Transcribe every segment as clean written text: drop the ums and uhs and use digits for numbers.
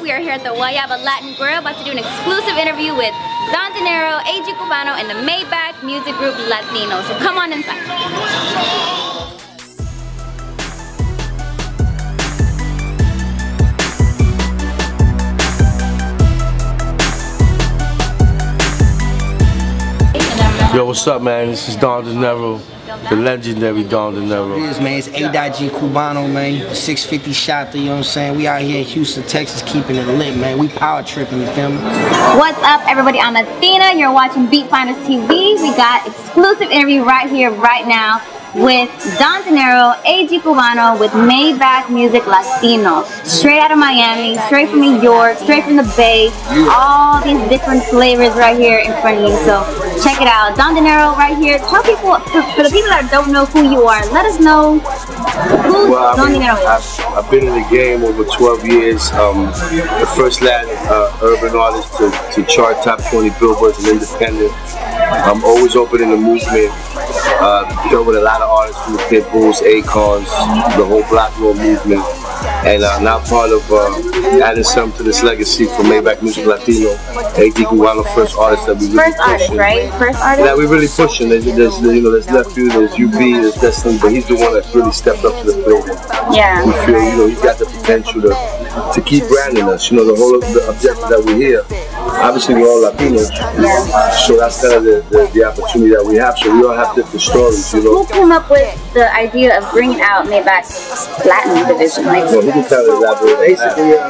We are here at the Maybach Latin Grill, about to do an exclusive interview with Don Dinero, AG Cubano, and the Maybach music group Latino. So come on inside. Yo, what's up, man? This is Don Dinero, the legendary Don Dinero. It is, man. It's AG Cubano, man. 650 shot, you know what I'm saying? We out here in Houston, Texas, keeping it lit, man. We power tripping, you feel me? What's up, everybody? I'm Athena. You're watching Beat Finders TV. We got exclusive interview right here, right now, with Don Dinero, AG Cubano, with Maybach Music Latino. Straight out of Miami, straight from New York, straight from the Bay. All these different flavors right here in front of you. So check it out. Don Dinero right here. Tell people, for the people that don't know who you are, let us know who Don Dinero is. I've been in the game over 12 years. The first Latin urban artist to chart top 20 billboards and independent. I'm always open in the movement. Dealt with a lot of artists from the Pitbulls, Akons, the whole Black Roll movement, and now part of adding something to this legacy for Maybach Music Latino. AG Cubano, first artist that we really pushing. Right? First artist? Yeah, we really pushing. There's Nephew, there's UB, there's Destiny, but he's the one that's really stepped up to the plate. Yeah. We feel, he's got the potential to keep branding us. The whole objective that we're here. Obviously, we're all Latinos, so that's kind of the opportunity that we have. So we all have different stories, Who came up with the idea of bringing out Maybach's Latin division? Well, he can tell you elaborate. Basically,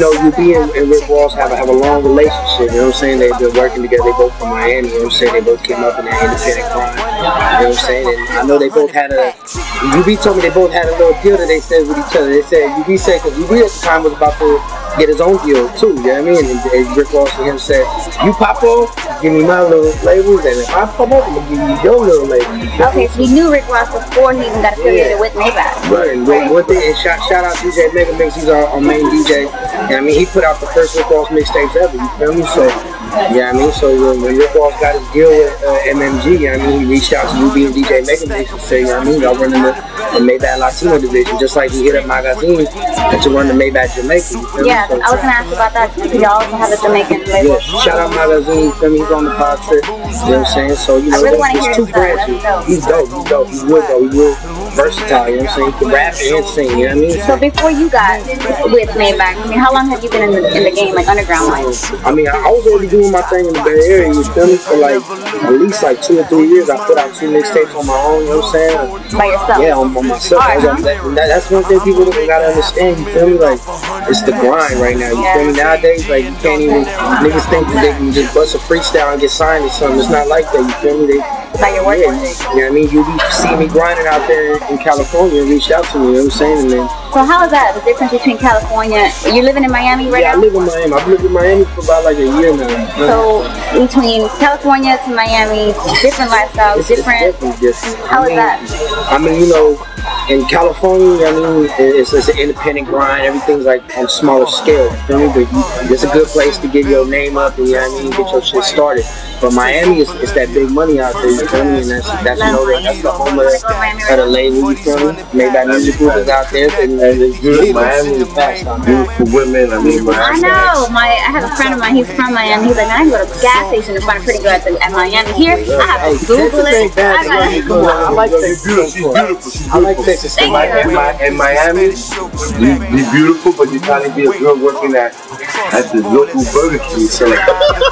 UB and Rick Ross have a long relationship. You know what I'm saying? They've been working together. They both from Miami. You know what I'm saying? They both came up in that independent crime. You know what I'm saying? And I know they both had UB told me they both had a little deal that they said with each other. They said UB said because UB at the time was about to get his own deal too. You know what I mean? And Rick Ross and him said, "You pop off, give me my little labels, and if I pop off, I'm gonna give you your little label." Okay, so he knew Rick Ross before he even got affiliated with Maybach. Right, and shout out DJ Mega Mix, he's our main DJ. And I mean, he put out the first Rick Ross mixtapes ever, you feel me? So, yeah, I mean, so when Rick Ross got his deal with MMG, I mean, he reached out to UB and DJ Mega Mix and said, I mean, y'all running the Maybach Latino division, just like he hit up Magazine to run the Maybach Jamaican. Yeah, so, I was gonna ask about that because y'all also have a Jamaican label. Yeah, shout out Magazine, you feel me? He's on the pod trip, you know what I'm saying? So, I really want to hear two branches. He's dope, he's real versatile, you know what I'm saying? He can rap and sing, you know what I mean? So before you got with Maybach, I mean, how long have you been in the game, like underground wise? I mean, I was already doing my thing in the Bay Area, you feel me? For like at least like 2 or 3 years. I put out 2 mixtapes on my own, you know what I'm saying? By yourself? Yeah, on myself. That's one thing people gotta understand, you feel me? Like, it's the grind right now, you feel me? Nowadays, like, you can't even, niggas think that they can just bust a freestyle and get signed or something. It's not like that, you feel me? By your work ethic. You know what I mean? You see me grinding out there in California and reached out to me, you know what I'm saying? And then, so how is that, the difference between California? You're living in Miami right now? Yeah, I live in Miami. I've lived in Miami for about like a year now. So between California to Miami, different lifestyles, different. How is that? I mean, in California, I mean, it's an independent grind. Everything's like on a smaller scale. You feel me? But it's a good place to get your name up and, you know what I mean, get your shit started. But Miami is that big money out there, you feel me? And that's the home of the label, you feel me? Maybach Music Group is out there. And it's beautiful. Miami is fast out there. Beautiful women. I mean, I know. I have a friend of mine. He's from Miami. He's like, I can go to the gas station and find pretty good at Miami. Here, I have to Google it. I like Texas. I like Texas. In Miami, be beautiful, but you're trying to be a girl working at the local Burger King. So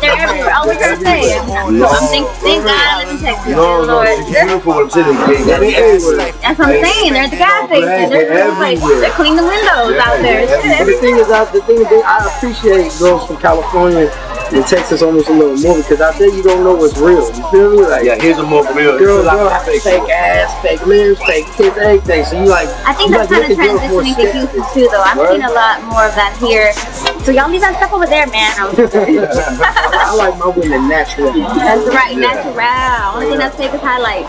they're everywhere. All we're gonna say is, thank God I live in Texas. No, it's beautiful. I'm saying they're everywhere. That's what I'm saying. They're at the gas station. They're cleaning the windows out there. The thing is, I appreciate girls from California and Texas almost a little more because out there you don't know what's real. You feel me? Like, yeah, here's a more real. Girls have fake ass, fake lips, fake tits, everything. So you like. I think that's kind of transitioning to Houston too, though. I've seen a lot more of that here. So y'all leave that stuff over there, man. I like my women natural. That's right, natural. Only thing that's fake is highlight.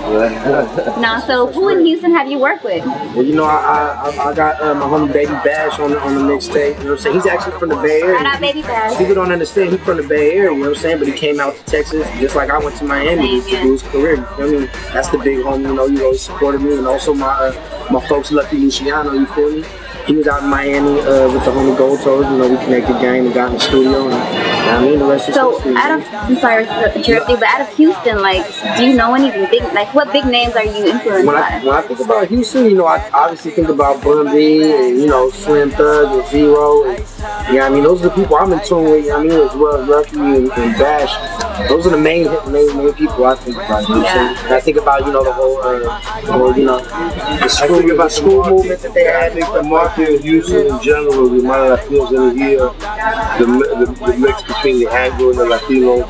Now, so who in Houston have you worked with? Well, I got my homie Baby Bash on the mixtape. You know what I'm saying? He's actually from the Bay Area. Shout out Baby Bash. People don't understand he's from the Bay Area. You know what I'm saying? But he came out to Texas just like I went to Miami to do his career. You feel me? That's the big homie. You always supported me, and also my folks Lucky Luciano. You feel me? he was out in Miami with the homie Gold Toes. You know, we connected gang and got in the studio. And I mean, the rest is history. I'm sorry to interrupt you, but out of Houston, like, do you know any big, like, what big names are you influenced by? When I think about Houston, you know, I obviously think about Bun B and, you know, Slim Thug and Zero. And, yeah, I mean, those are the people I'm in tune with. You know, I mean, as well as Lucky and Bash. Those are the main people I think about. You know, and I think about, you know, the whole, you know, the school movement that they had. I think the market in Houston in general, the amount of Latinos in here, the mix between the Anglo and the Latino.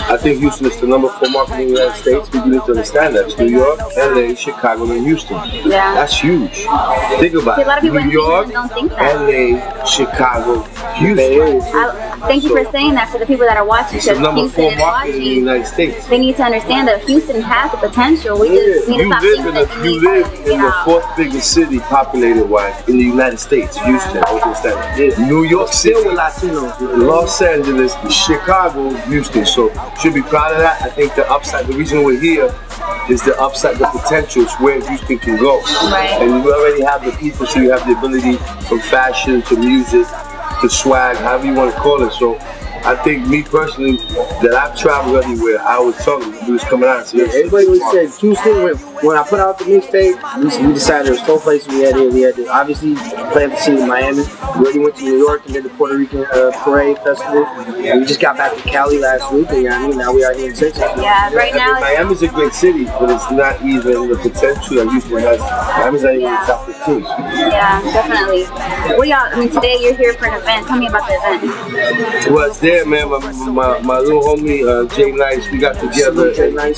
I think Houston is the #4 market in the United States. People need to understand that. It's New York, LA, Chicago, and Houston. Yeah. That's huge. Think about it. New York, don't think that. LA, Chicago, Houston. Thank you for saying that for the people that are watching. It's the #4 market in the United States. They need to understand that Houston has the potential. We just need to stop thinking that you live in the 4th biggest city populated-wise in the United States, Houston. New York City, with Latinos, Los Angeles, Chicago, Houston. So should be proud of that. I think the upside, the reason we're here is the upside, the potential is where Houston can go. Right. And you already have the people, so you have the ability from fashion to music to swag, however you want to call it. So I think me personally, that I've traveled everywhere, I would tell them we was coming out. So everybody always said Houston. When I put out the mixtape, we decided there was 4 places we had here. We had to obviously play the scene in Miami. We already went to New York and did the Puerto Rican Parade Festival. And we just got back to Cali last week, and I mean, now we are here in Texas. Yeah, right now. Miami's a great city, but it's not even the potential that Houston has. Miami's not even the top 15. Yeah, definitely. What y'all? I mean, today you're here for an event. Tell me about the event. Well, it's there, man. My little homie Jay Nice, we got together, and I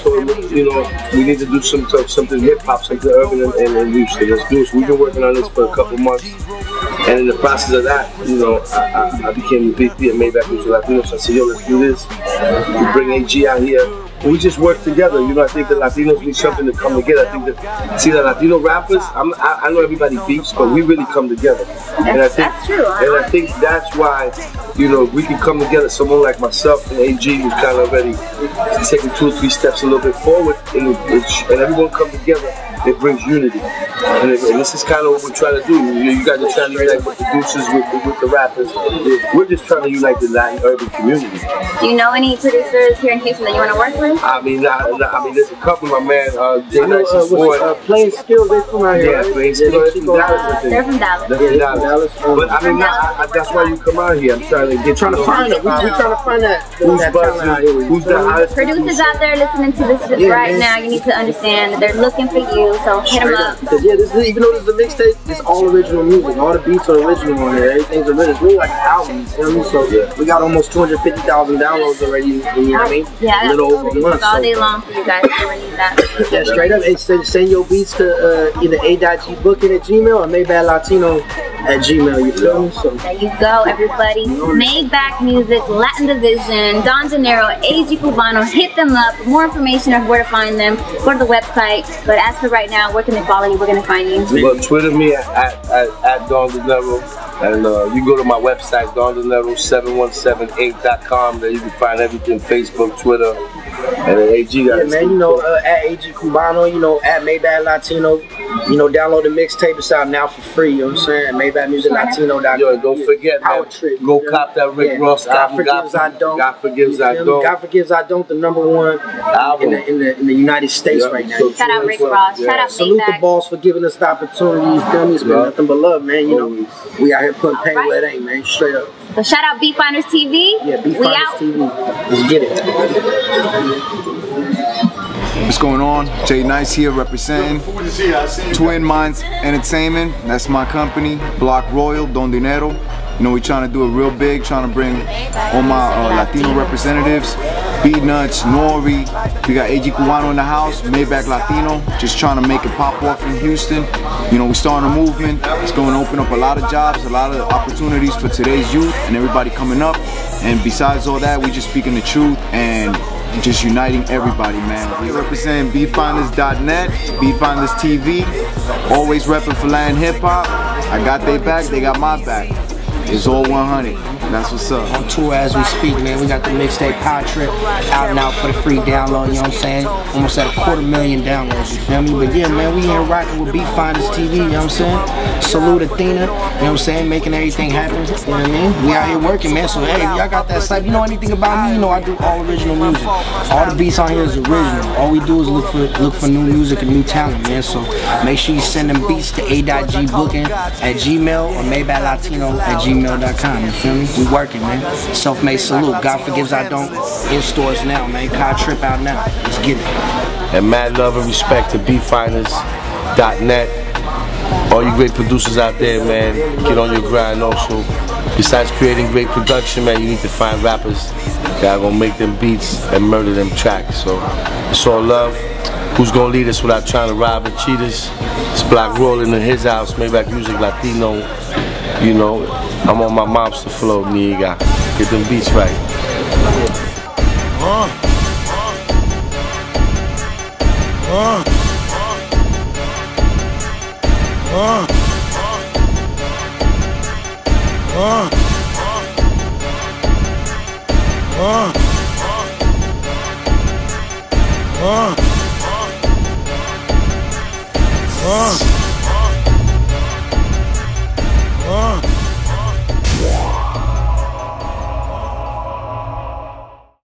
told him, you know, we need to do something hip hop, something urban and Houston. Let's do it. So we've been working on this for a couple months, and in the process of that, you know, I became the VP at Maybach Latino. So I said, yo, let's do this. We bring AG out here. And we just work together. You know, I think the Latinos need something to come together. I think that, see, the Latino rappers, I know everybody beefs, but we really come together. And I think, that's true. And I think that's why, you know, we can come together. Someone like myself and AG who's kind of already taking 2 or 3 steps a little bit forward, and everyone come together. It brings unity, and this is kind of what we're trying to do. You guys are trying to unite the producers with the rappers. We're just trying to unite the Latin urban community. Do you know any producers here in Houston that you want to work with? I mean, there's a couple. My man, Jay Nice and Playing Skills. They from out here. Yeah, Playing Skills. They're from Dallas. They're from Dallas. But I mean, that's why you come out here. I'm trying to get. Trying to find it. We're trying to find that. Who's the hottest producers out there listening to this right now? You need to understand that they're looking for you. So hit them up. Yeah, even though this is a mixtape, it's all original music. All the beats are original on there. Everything's original. It's really like an album. You know what I mean? So we got almost 250,000 downloads already. You know what I mean? Yeah, a little over a month. All day long for you guys. We need that. Yeah, straight up. Send your beats to either a.gbooking@gmail or Maybach Latino at Gmail. You feel me? So there you go, everybody. Maybach Music, Latin Division, Don Dinero, AG Cubano. Hit them up. For more information of where to find them, go to the website. But as for right now, where can they follow you? We're going to find you. Well, Twitter me at Don Dinero, and you go to my website, dondinero717inc.com. There you can find everything: Facebook, Twitter, and then AG. Yeah, man. You know, at AG Cubano. You know, at Maybach Latino. You know, download the mixtape. It's out now for free. You know what I'm saying? MaybachMusicLatino.com. Yo, don't forget, man. Go cop that Rick Ross album. God Forgives I Don't. God Forgives I Don't. God Forgives I Don't. The #1 album in the United States right now. Shout out Rick Ross. Shout out Salute the boss for giving us the opportunity. You feel me? It's been nothing but love, man. You know, we out here putting pain where it ain't, man. Straight up. So shout out Beat Finders TV. Yeah, Beat Finders TV. Let's get it. What's going on? Jay Nice here representing Twin Minds Entertainment. That's my company. Block Royal, Don Dinero. You know, we're trying to do it real big, trying to bring all my Latino representatives, B-Nuts, Nori. We got AG Cubano in the house, Maybach Latino, just trying to make it pop off in Houston. You know, we're starting a movement. It's going to open up a lot of jobs, a lot of opportunities for today's youth and everybody coming up. And besides all that, we're just speaking the truth and just uniting everybody, man. We represent beatfinders.net, Beatfinders TV, always repping for Latin hip hop. I got their back, they got my back. It's all 100. That's what's up. On tour as we speak, man. We got the mixtape Power Trip out now for the free download, you know what I'm saying? Almost at 250,000 downloads, you feel me? But yeah, man, we here rocking with Beat Finders TV, you know what I'm saying? Salute Athena, you know what I'm saying? Making everything happen, you know what I mean? We out here working, man. So hey, if y'all got that site, you know anything about me, you know I do all original music. All the beats on here is original. All we do is look for new music and new talent, man. So make sure you send them beats to a.gbooking@gmail or Maybach Latino @gmail.com, you feel me? We working, man. Self-made salute. God forgives I don't. In stores now, man. Power Trip out now. Let's get it. And mad love and respect to beatfinders.net. All you great producers out there, man, get on your grind also. Besides creating great production, man, you need to find rappers that are gonna make them beats and murder them tracks. So it's all love. Who's gonna lead us without trying to rob and cheat us? It's Black rolling in his house, Maybach Music Latino. You know, I'm on my mobster flow, nigga. Get them beats right.